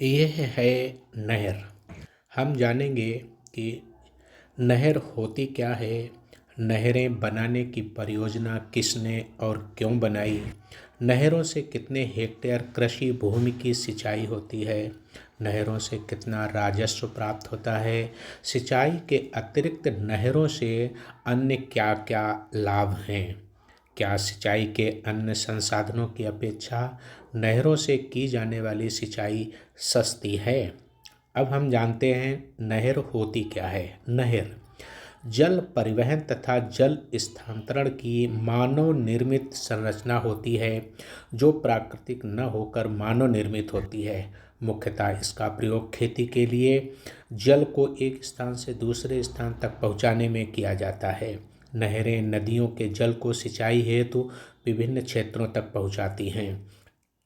यह है नहर। हम जानेंगे कि नहर होती क्या है, नहरें बनाने की परियोजना किसने और क्यों बनाई, नहरों से कितने हेक्टेयर कृषि भूमि की सिंचाई होती है, नहरों से कितना राजस्व प्राप्त होता है, सिंचाई के अतिरिक्त नहरों से अन्य क्या क्या लाभ हैं, क्या सिंचाई के अन्य संसाधनों की अपेक्षा नहरों से की जाने वाली सिंचाई सस्ती है। अब हम जानते हैं नहर होती क्या है। नहर जल परिवहन तथा जल स्थानांतरण की मानव निर्मित संरचना होती है जो प्राकृतिक न होकर मानव निर्मित होती है। मुख्यतः इसका प्रयोग खेती के लिए जल को एक स्थान से दूसरे स्थान तक पहुंचाने में किया जाता है। नहरें नदियों के जल को सिंचाई हेतु विभिन्न क्षेत्रों तक पहुंचाती हैं।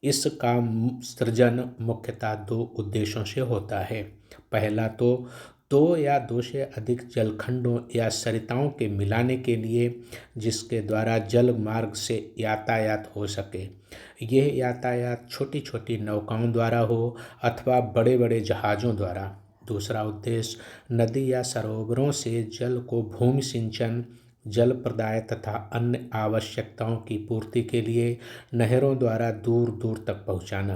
इसका सृजन मुख्यतः दो उद्देश्यों से होता है। पहला तो दो या दो से अधिक जलखंडों या सरिताओं के मिलाने के लिए, जिसके द्वारा जल मार्ग से यातायात हो सके। यह यातायात छोटी छोटी नौकाओं द्वारा हो अथवा बड़े बड़े जहाज़ों द्वारा। दूसरा उद्देश्य नदी या सरोवरों से जल को भूमि सिंचन, जल प्रदाय तथा अन्य आवश्यकताओं की पूर्ति के लिए नहरों द्वारा दूर दूर तक पहुंचाना।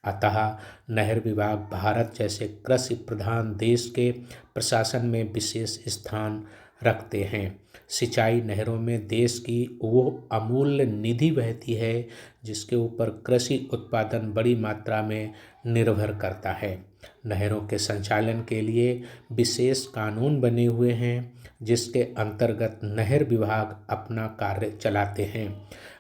अतः नहर विभाग भारत जैसे कृषि प्रधान देश के प्रशासन में विशेष स्थान रखते हैं। सिंचाई नहरों में देश की वो अमूल्य निधि बहती है जिसके ऊपर कृषि उत्पादन बड़ी मात्रा में निर्भर करता है। नहरों के संचालन के लिए विशेष कानून बने हुए हैं जिसके अंतर्गत नहर विभाग अपना कार्य चलाते हैं।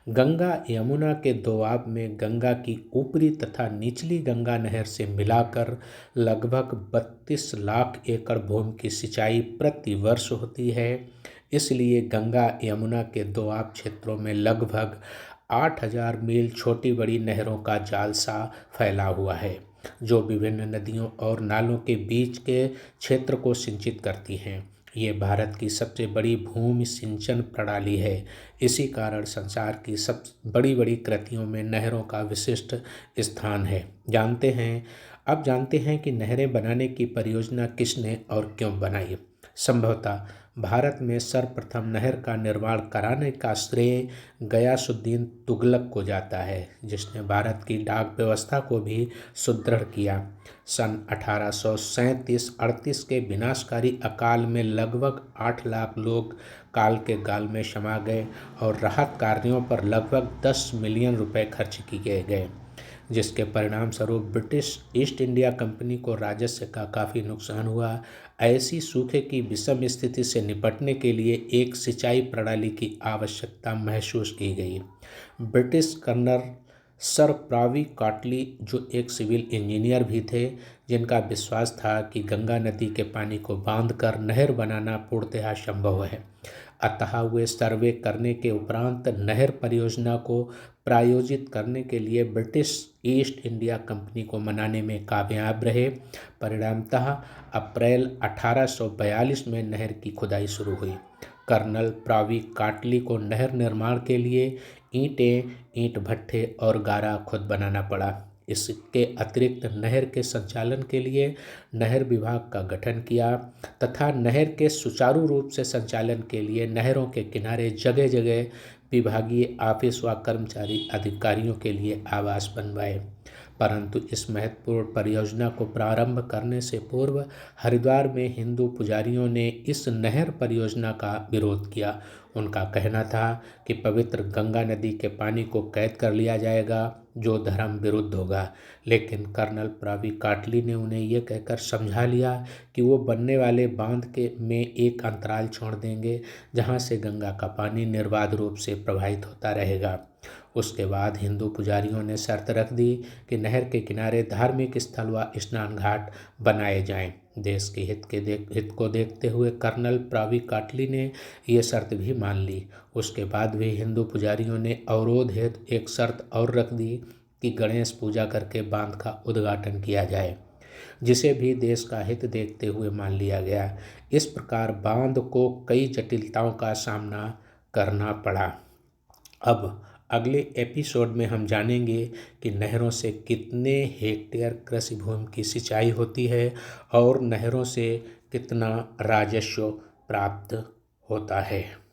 गंगा यमुना के दोआब में गंगा की ऊपरी तथा निचली गंगा नहर से मिलाकर लगभग 32 लाख एकड़ भूमि की सिंचाई प्रति वर्ष होती है। इसलिए गंगा यमुना के दोआब क्षेत्रों में लगभग 8,000 मील छोटी बड़ी नहरों का जाल सा फैला हुआ है जो विभिन्न नदियों और नालों के बीच के क्षेत्र को सिंचित करती हैं। ये भारत की सबसे बड़ी भूमि सिंचन प्रणाली है। इसी कारण संसार की सब बड़ी बड़ी कृतियों में नहरों का विशिष्ट स्थान है। अब जानते हैं कि नहरें बनाने की परियोजना किसने और क्यों बनाई। संभवतः भारत में सर्वप्रथम नहर का निर्माण कराने का श्रेय गयासुद्दीन तुगलक को जाता है, जिसने भारत की डाक व्यवस्था को भी सुदृढ़ किया। सन 1837-38 के विनाशकारी अकाल में लगभग 8 लाख लोग काल के गाल में समा गए और राहत कार्यों पर लगभग 10 मिलियन रुपए खर्च किए गए, जिसके परिणाम स्वरूप ब्रिटिश ईस्ट इंडिया कंपनी को राजस्व का काफ़ी नुकसान हुआ। ऐसी सूखे की विषम स्थिति से निपटने के लिए एक सिंचाई प्रणाली की आवश्यकता महसूस की गई। ब्रिटिश कर्नल सर प्रावी काटली, जो एक सिविल इंजीनियर भी थे, जिनका विश्वास था कि गंगा नदी के पानी को बांधकर नहर बनाना पूर्णतः संभव है, अतः वे सर्वे करने के उपरांत नहर परियोजना को प्रायोजित करने के लिए ब्रिटिश ईस्ट इंडिया कंपनी को मनाने में कामयाब रहे। परिणामतः अप्रैल 1842 में नहर की खुदाई शुरू हुई। कर्नल प्रावी काटली को नहर निर्माण के लिए ईंटें, ईंट भट्ठे और गारा खुद बनाना पड़ा। इसके अतिरिक्त नहर के संचालन के लिए नहर विभाग का गठन किया तथा नहर के सुचारू रूप से संचालन के लिए नहरों के किनारे जगह जगह विभागीय ऑफिस व कर्मचारी अधिकारियों के लिए आवास बनवाए। परंतु इस महत्वपूर्ण परियोजना को प्रारंभ करने से पूर्व हरिद्वार में हिंदू पुजारियों ने इस नहर परियोजना का विरोध किया। उनका कहना था कि पवित्र गंगा नदी के पानी को कैद कर लिया जाएगा, जो धर्म विरुद्ध होगा। लेकिन कर्नल प्रावी काटली ने उन्हें यह कहकर समझा लिया कि वो बनने वाले बांध के में एक अंतराल छोड़ देंगे जहां से गंगा का पानी निर्बाध रूप से प्रवाहित होता रहेगा। उसके बाद हिंदू पुजारियों ने शर्त रख दी कि नहर के किनारे धार्मिक स्थल व स्नान घाट बनाए जाएं। देश के हित को देखते हुए कर्नल प्रावी काटली ने यह शर्त भी मान ली। उसके बाद भी हिंदू पुजारियों ने अवरोध हेतु एक शर्त और रख दी कि गणेश पूजा करके बांध का उद्घाटन किया जाए, जिसे भी देश का हित देखते हुए मान लिया गया। इस प्रकार बांध को कई जटिलताओं का सामना करना पड़ा। अब अगले एपिसोड में हम जानेंगे कि नहरों से कितने हेक्टेयर कृषि भूमि की सिंचाई होती है और नहरों से कितना राजस्व प्राप्त होता है।